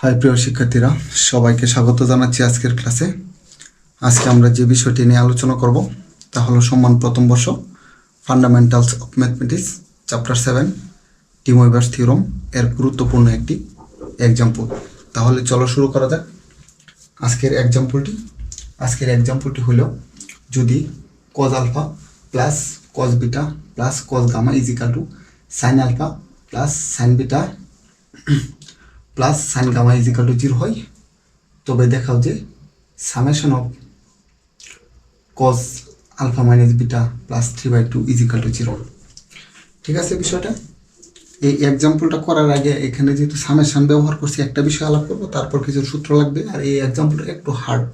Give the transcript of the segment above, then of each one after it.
High প্রিয় শিক্ষার্থীরা, সবাইকে স্বাগত জানাচ্ছি আজকের ক্লাসে। আজকে আমরা যে বিষয়টি নিয়ে আলোচনা করব তা হলো সম্মান প্রথম বর্ষ fundamentals of mathematics chapter 7 De Moivre's theorem এর গুরুত্বপূর্ণ একটি এক্সাম্পল। তাহলে চলো শুরু করা যাক আজকের এক্সাম্পলটি হলো, যদি cos alpha plus cos beta plus cos gamma is equal to sine alpha plus sine beta plus sine gamma is equal to 0 হয়, তবে দেখাও যে summation of cos alpha minus beta plus 3/2 is equal to 0। ঠিক আছে, বিষয়টা এই এক্সাম্পলটা করার আগে এখানে যেহেতু সামেশন ব্যবহার করছি, একটা বিষয় আলাপ করবো, তারপর কিছু সূত্র লাগবে। আর এই এক্সাম্পলটা একটু হার্ড,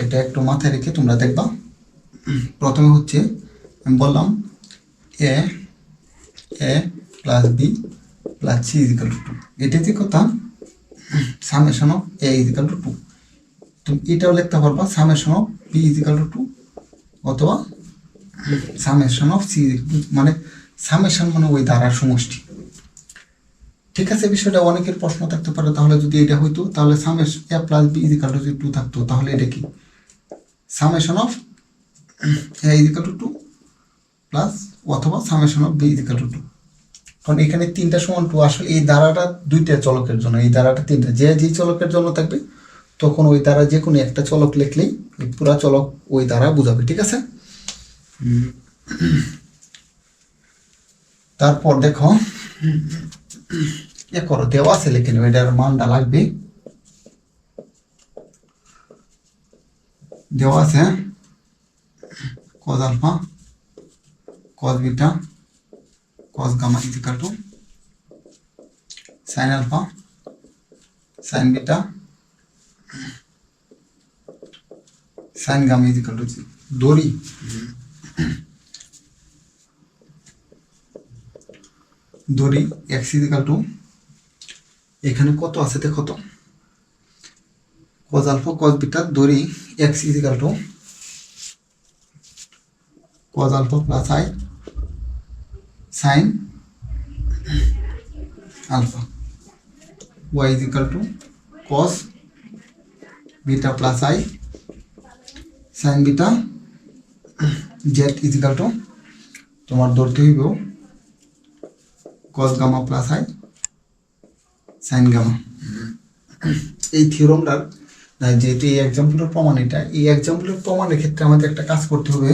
এটা একটু মাথায় রেখে তোমরা দেখবা। প্রথমে হচ্ছে আমি বললাম A plus B plus C is equal to 2, এটা যে কথা summation of A is equal to 2। তুমি এটাও লিখতে পারবা summation of B is equal to 2 অথবা সামেশন অফ সি, মানে সামেশন মানে ওই ধারার সমষ্টি। ঠিক আছে, বিষয়টা অনেকের প্রশ্ন থাকতে পারে, তাহলে যদি এটা হইতো তাহলে summation A plus B is equal to 2 থাকতো, তাহলে এটা কি summation of A is equal to 2 plus অথবা summation of B is equal to 2। কারণ এখানে 3টা সমান 2, আসলে এই ধারাটা 2টা চলকের জন্য, এই ধারাটা 3টা, যে চলকের জন্য থাকবে তখন ওই দ্বারা যে কোনো একটা চলক লিখলেই পুরা চলক ওই দ্বারা বোঝাবে। ঠিক আছে, তারপর দেখো এ করো, দেওয়া আছে লিখে নেবে, এটার মানটা লাগবে, দেওয়া আছে cos alpha cos beta cos gamma is equal to sine alpha sign beta sine gamma is equal to ধরি এক্স ইজ ইকাল টু, এখানে কত আছে দেখো তো, কজ আলফা কজ বিটা ধরি X is equal to cos alpha plus i sign alpha, Y is equal to cos beta plus i sign beta, Z is equal to তোমার ধরতে হইব cos gamma plus i sign gamma. এই থিওরামটার যেহেতু এই এক্সাম্পলের প্রমাণ, এই এক্সাম্পলের প্রমাণের ক্ষেত্রে আমাদের একটা কাজ করতে হবে,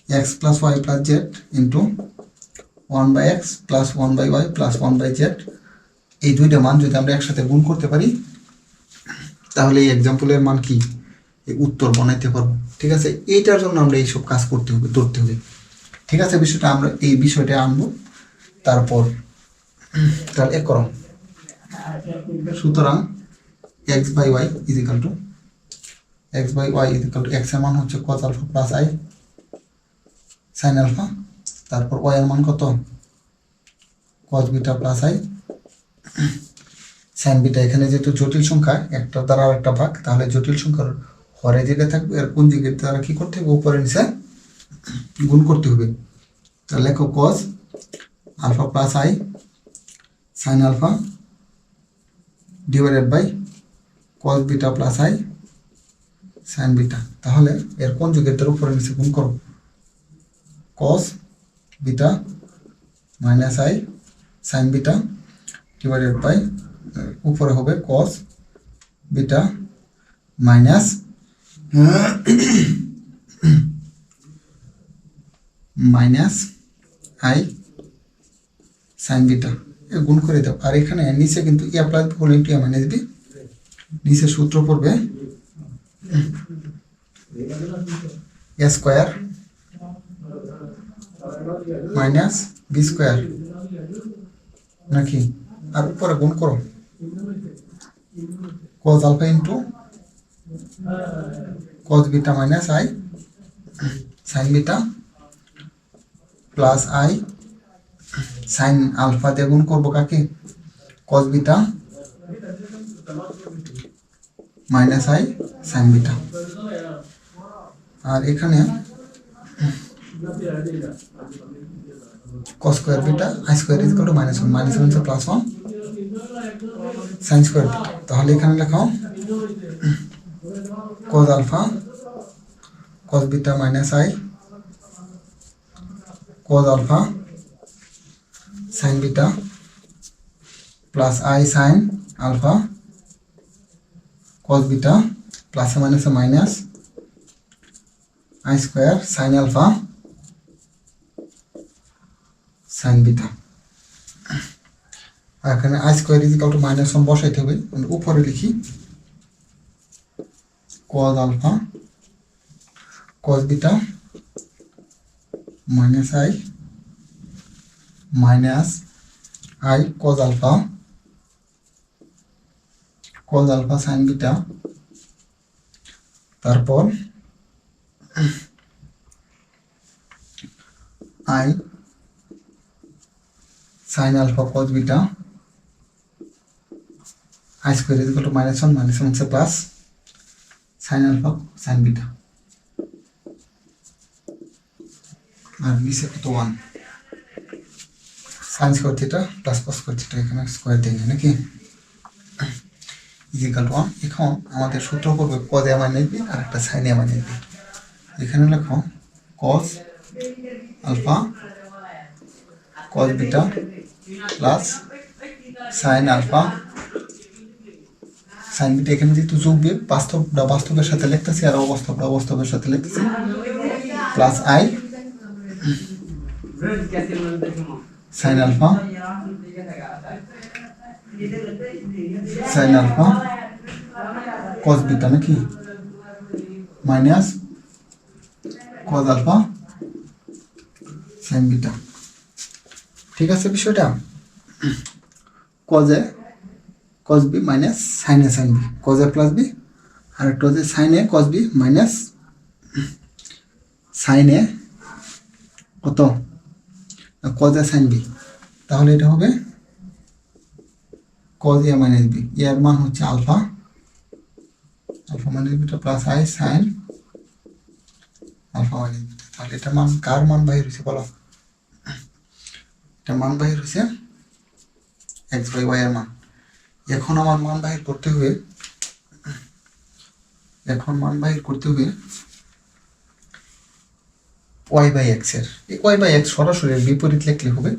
x plus Y plus z into 1/x plus 1/y plus 1/z, এই দুইটা মান যদি আমরা একসাথে গুণ করতে পারি তাহলে এই এক্সাম্পলের মান কি এই উত্তর বানাইতে পারবো। ঠিক আছে, এইটার জন্য আমরা এইসব কাজ করতে হবে, ধরতে হবে। ঠিক আছে, বিষয়টা আমরা এই বিষয়টা আনবো, তারপর তাহলে এক করো, সুতরাং x by y is equal to x এর মান হচ্ছে cos alpha plus i sign alpha, তারপর ওয়াই এর মান কত cos beta plus i sign beta. এখানে যেহেতু জটিল সংখ্যা একটা দ্বারা আর একটা ভাগ, তাহলে জটিল সংখ্যার হরে যেটা থাকবে এর কোন দিকের দ্বারা কি করতে হবে, উপরে নিচে গুণ করতে হবে। তাহলে লেখো cos alpha plus i sign alpha divided by cos beta plus i sign beta. তাহলে এর কোন যুগের তার উপরে নিচে গুণ করো, cos beta minus i sign beta divided by উপরে হবে cos beta minus i sign beta, গুণ করে দাও। আর এখানে নিচে কিন্তু a plus b whole into a minus b, নিচে সূত্র পড়বে a square minus b square নাকি, আর উপরে গুণ করো cos alpha into cos beta minus i sign beta plus i sign alpha দিয়ে গুণ করবো কাকে, cos beta minus i sign beta. আর এখানে cos square beta I square is equal to -1 -1 से +1 সাইন স্কোয়ার বিটা। তাহলে এখানে লেখো cos alpha cos beta minus i cos alpha sign beta plus i sign alpha cos beta plus minus minus i square sine alpha sign beta. এখানে i square is equal to minus one বসাইতে হবে, উপরে লিখি cos alpha cos beta minus i minus i cos alpha sign beta, তারপর i sign alpha cos beta i square is equal to minus one সে plus sign alpha sign beta, আর নিচে কত one sine square theta plus cos square theta, এখানে square দেয় নাকি is equal two one. এখন আমাদের সূত্র করবে cos a মাইনাস b আর একটা সাইন a মাইনাস b। এখানে লেখো cos alpha cos beta plus sign alpha sign beta. এখানে যেহেতু যোগ বিয়োগ বাস্তবটা বাস্তবের সাথে লিখতেছি আর অবাস্তবটা অবাস্তবের সাথে লিখতেছি, plus i sign alpha cos beta নাকি minus cos alpha sign beta. ঠিক আছে বিষয়টা? cos a cos b minus sine a sine b, cos a প্লাস b, আর একটা হচ্ছে sine a cos b minus sine a কত cos a সাইন b। তাহলে এটা হবে cos a মাইনাস b, এর মান হচ্ছে alpha minus beta plus i sign alpha minus beta. তাহলে এটা মান কার মান বাহির হয়েছে বলো? এটা মান বাহির হয়েছে এক্স বাই ওয়াই এর মান। এখন আমার মান বাহির করতে হবে ওয়াই বাই এক্স এর। এই ওয়াই বাই এক্স সরাসরি বিপরীত লিখলে হবে।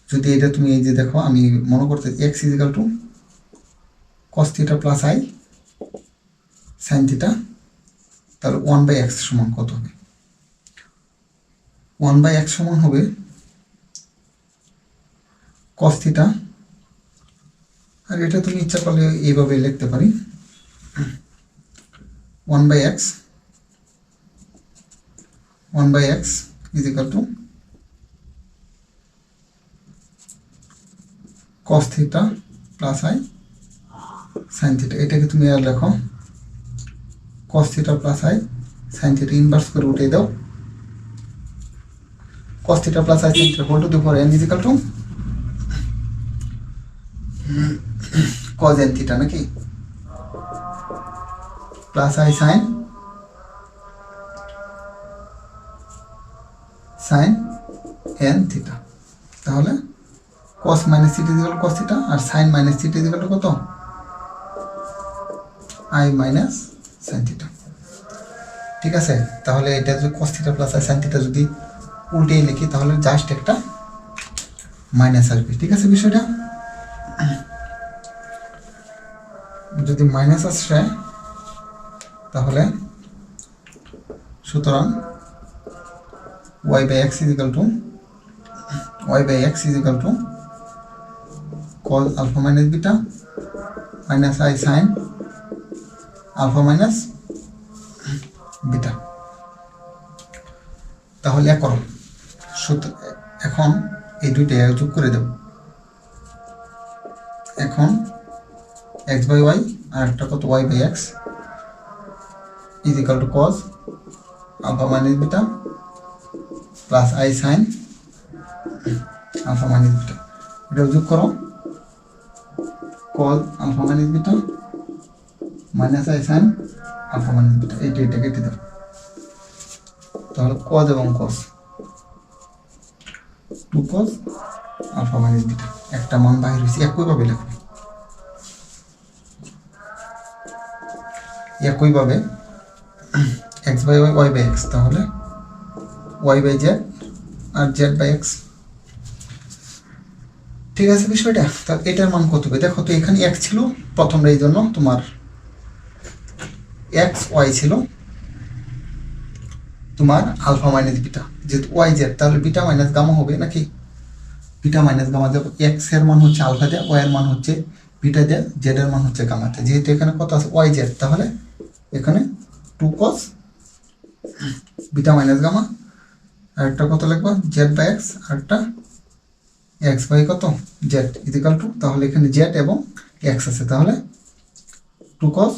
যদি এটা তুমি এই যে দেখো, আমি মনে করতে x equal to cos theta plus i sin theta, তাহলে ওয়ান বাই এক্স সমান কত হবে? ওয়ান বাই এক্স সমান হবে কস থিটা, আর এটা তুমি ইচ্ছা করলে এইভাবে লিখতে পারি, one by x equal to cos theta plus i sin theta. এটাকে তুমি আর লেখো cos theta plus i sin theta, inverse করে উঠে দাও। cos theta plus I sin theta whole to the power n is equal to cos n theta নাকি plus I sin n theta। তাহলে cos minus theta is equal to cos theta আর sin minus theta is equal to কত I minus sin theta। ঠিক আছে, তাহলে এটা যদি cos theta plus I sin theta যদি উল্টে লিখি তাহলে জাস্ট একটা মাইনাস আসবে। ঠিক আছে, বিষয়টা যদি মাইনাস আসে তাহলে সুতরাং y by x is equal to cos alpha minus beta minus I sin alpha minus beta। তাহলে এখন এই দুইটা যোগ করে দেব। এখন x by y আর একটা কত y by x is equal to cos alpha minus beta plus I sin alpha minus beta। এটা যোগ করো, cos alpha minus beta minus I sin alpha minus beta, এটা কেটে দাও। তাহলে cos এবং cos 2 cos alpha minus beta একটা মান বাহির হয়েছে। একইভাবে লেখো একইভাবে X by Y, Y by X, তাহলে ওয়াই বাই জেড আর জেড বাই এক্স। ঠিক আছে বিষয়টা? তাহলে এটার মান কত হবে? দেখো তো এখানে এক্স ছিল প্রথমটা, এই জন্য তোমার এক্স ওয়াই ছিল তোমার আলফা মাইনাস বিটা, যেহেতু ওয়াই জেড তাহলে বিটা মাইনাস গামা হবে নাকি? বিটা মাইনাস গামা দেবো, এক্স এর মান হচ্ছে আলফা দিয়ে, ওয়াই এর মান হচ্ছে বিটা দিয়ে, জেড এর মান হচ্ছে গামাতে। যেহেতু এখানে কত আছে ওয়াই জেড, তাহলে এখানে 2 cos বিটা মাইনাস গামা, আর একটা কত লিখবো জেড বাই এক্স, আর একটা এক্স বাই কত জেড ইজিক্যাল টু, তাহলে এখানে জেড এবং এক্স আছে, তাহলে 2 cos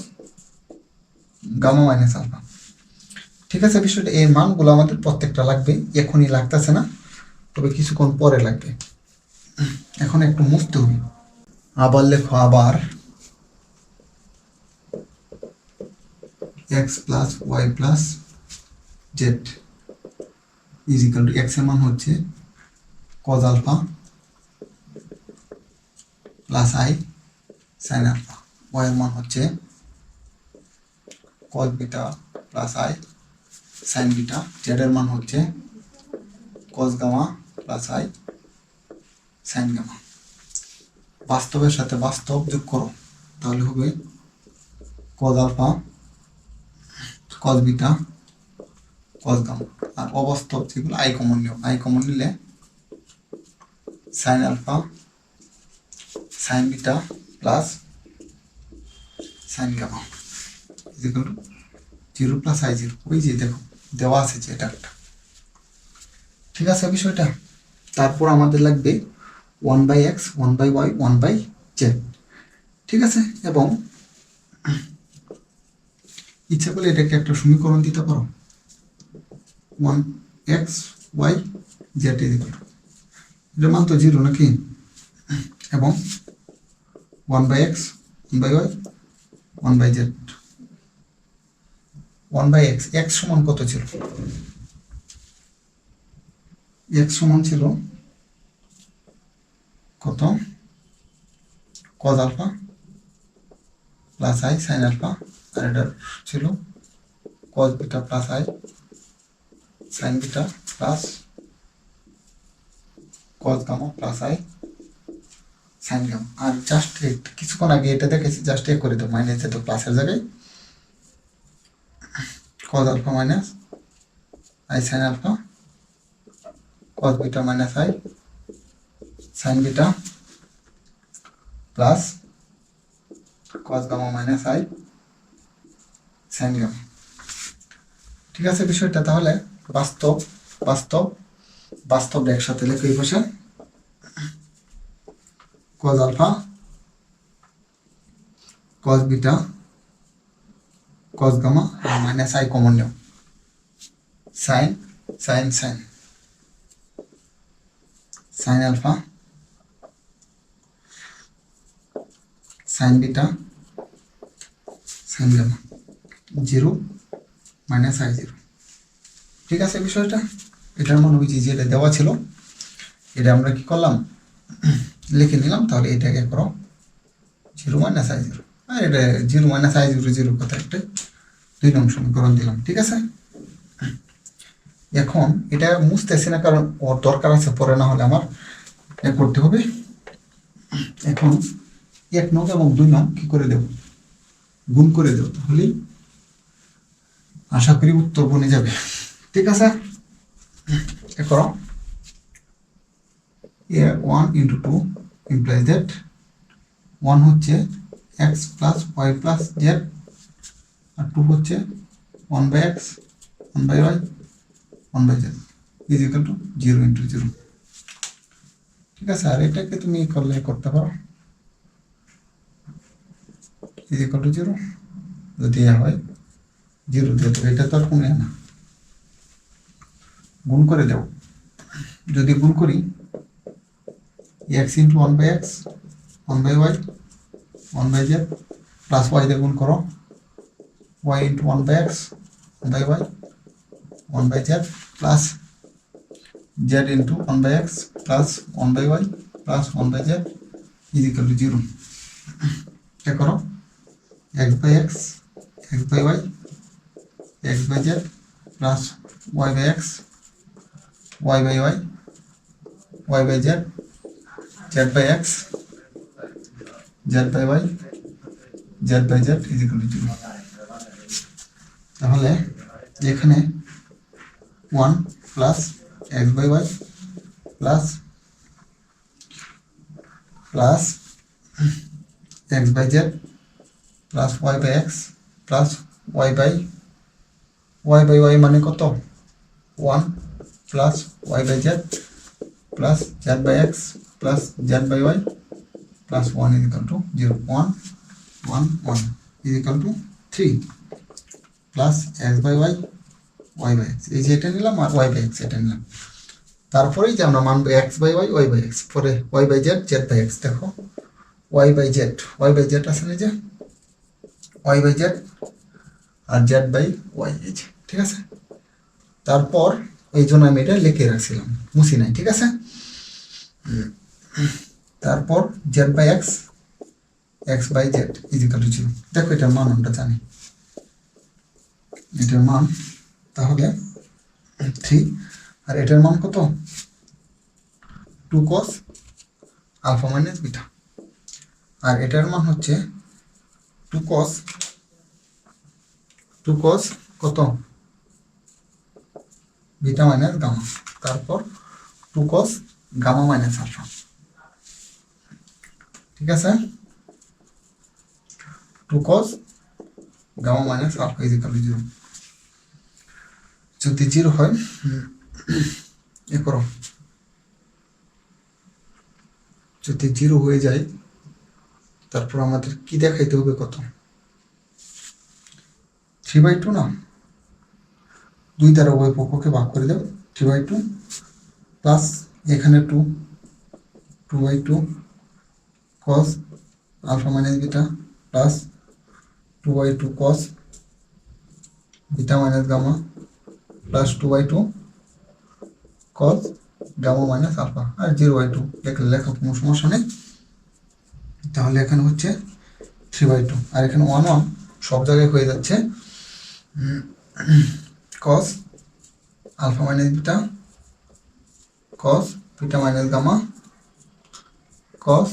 গামা মাইনাস আলফা। ঠিক আছে বিষয়টা? এই মানগুলো আমাদের প্রত্যেকটা লাগবে, এখনই লাগতেছে না, তবে কিছুক্ষণ পরে লাগবে। এখন একটু মুছতে হবে। আবার লেখো, আবার X plus Y plus Z is equal to, x এর মান হচ্ছে cos alpha plus i sign alpha, Y এর মান হচ্ছে cos beta plus i sign beta, Z এর মান হচ্ছে cos gamma plus i sign gamma. বাস্তবের সাথে বাস্তব যোগ করো, তাহলে হবে cos alpha cos beta cos gamma, আর অবাস্তব যেগুলো আই কমন নিও, আই কমন নিলে sine alpha sign beta plus sine gamma equal to 0 plus I 0। ওই যে দেখো দেওয়া আছে যে এটা একটা। ঠিক আছে বিষয়টা? তারপর আমাদের লাগবে 1/x 1/y 1/z। ঠিক আছে? এবং ইচ্ছা করলে এটাকে একটা সমীকরণ দিতে পারো, 1x y z equal to, এটার মান তো 0 নাকি, এবং 1/x 1/y 1/z। 1/x, x সমান কত ছিল? x সমান ছিল কত? cos alpha plus i sign alpha, আর এটা ছিল cos beta plus i sign beta plus cos gamma plus i sign gamma. আর জাস্ট কিছুক্ষণ আগে এটা দেখেছি, জাস্ট এ করে দাও, মাইনাস যেত প্লাসের জায়গায়, cos alpha minus i sign alpha cos beta minus i sign beta plus cos gamma minus i sign gamma. ঠিক আছে বিষয়টা? তাহলে বাস্তব বাস্তব বাস্তব একসাথে লেখো এই পাশে, cos alpha cos beta cos gamma minus i common নিও, sine sine sine sine alpha sign beta sine gamma 0 minus i 0। ঠিক আছে বিষয়টা? এটার মান হয়েছে যেটা দেওয়া ছিল, এটা আমরা কি করলাম লিখে নিলাম। তাহলে এটাকে করো 0 মাইনাস আই 0, আর এটা 0 মাইনাস আই 0 0 কথা একটা 2 নং সমীকরণ দিলাম। ঠিক আছে? এখন এটা মুছতেছি না, কারণ ওর দরকার আছে পরে, না হলে আমার করতে হবে। এখন 1 নং এবং 2 নং কি করে দেব? গুণ করে দেব, তাহলে আশা করি উত্তর বনে যাবে। ঠিক আছে? এ করো, 1 into 2 implies that 1 হচ্ছে x plus y plus z, আর 2 হচ্ছে 1/x 1/y 1/z is equal to 0 into 0। ঠিক আছে? আর এটাকে তুমি করলে করতে পারো is equal to 0, যদি হয় 0 দিয়ে দেবো, এটা তো আর কমে না, গুণ করে দেব। যদি গুণ করি x into 1/x 1/y 1/z plus y দিয়ে গুণ করো, y into 1/x 1/y 1/z plus z into 1/x plus 1/y plus 1/z is equal to 0। क्या करो x by x x by y x by z plus y by x y by Y Y by Z Z by x z by y z by z is equal to 0। তাহলে এখানে 1 plus x by y plus plus x by z plus y by x plus y by y মানে কত 1 plus y by z plus z by x plus z by y plus 1 is equal to 0 1 1 1 is equal to 3 plus x by Y Y by x এই যে এটা নিলাম আর Y by x এটা নিলাম। তারপরেই যে আমরা মানবো X by Y Y by X, পরে Y by Z Z by X. দেখো ওয়াই বাই জেড আছে না, যে ওয়াই বাই জেড আর জেড বাই ওয়াই এই যে, ঠিক আছে। তারপর এই জন্য আমি এটা লিখে রাখছিলাম, মুছি নাই, ঠিক আছে। তারপর z by x x by z is equal to 0। দেখো এটার মান আমরা জানি, এটার মান তাহলে 3 আর এটার মান কত 2 cos আলফা মাইনাস বিটা, আর এটার মান হচ্ছে 2 cos কত বিটা মাইনাস গামা, তারপর 2 cos গামা মাইনাস আলফা, ঠিক আছে। 2 cos gamma minus alpha is equal to 0। যদি 0 হয় এ করো, যদি 0 হয়ে যায় তারপর আমাদের কি দেখাইতে হবে, কত 3/2 না, 2 দ্বারা উভয় পক্ষকে ভাগ করে দাও, 3/2 প্লাস এখানে 2/2 cos alpha minus beta plus 2/2 cos beta minus gamma plus 2/2 cos gamma minus alpha, আর 0/2 লেখা কোনো সমস্যা নেই। তাহলে এখানে হচ্ছে 3/2 আর এখানে 1 সব জায়গায় হয়ে যাচ্ছে cos alpha minus beta cos beta minus gamma cos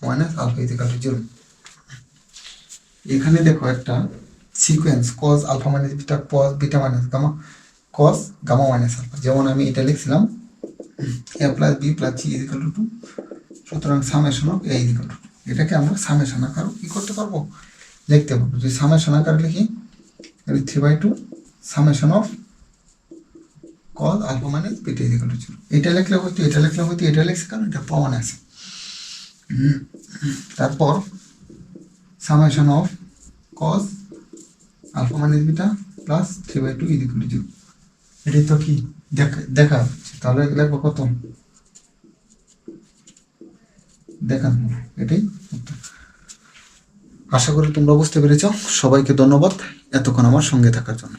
minus alpha is equal to 0। এখানে দেখো একটা sequence cos alpha minus beta cos beta minus gamma cos gamma minus alpha, যেমন আমি এটা লিখছিলাম a plus B plus C is equal to 2, সুতরাং summation of a is equal to 2। এটাকে আমরা সামেশন আকার কি করতে পারবো, লিখতে পারবো। যদি সামেশন আকার লিখি 3/2 summation of cos alpha minus beta is equal to 0। এটা লিখলে হয়তো এটা লিখছি কারণ এটা প্রমাণ আছে। তারপর summation of cos alpha minus beta plus 3/2 is equal to 0। এটাই তো কি দেখা হচ্ছে, তাহলে লিখবো কত দেখান, এটাই উত্তর। আশা করি তোমরা বুঝতে পেরেছ। সবাইকে ধন্যবাদ এতক্ষণ আমার সঙ্গে থাকার জন্য।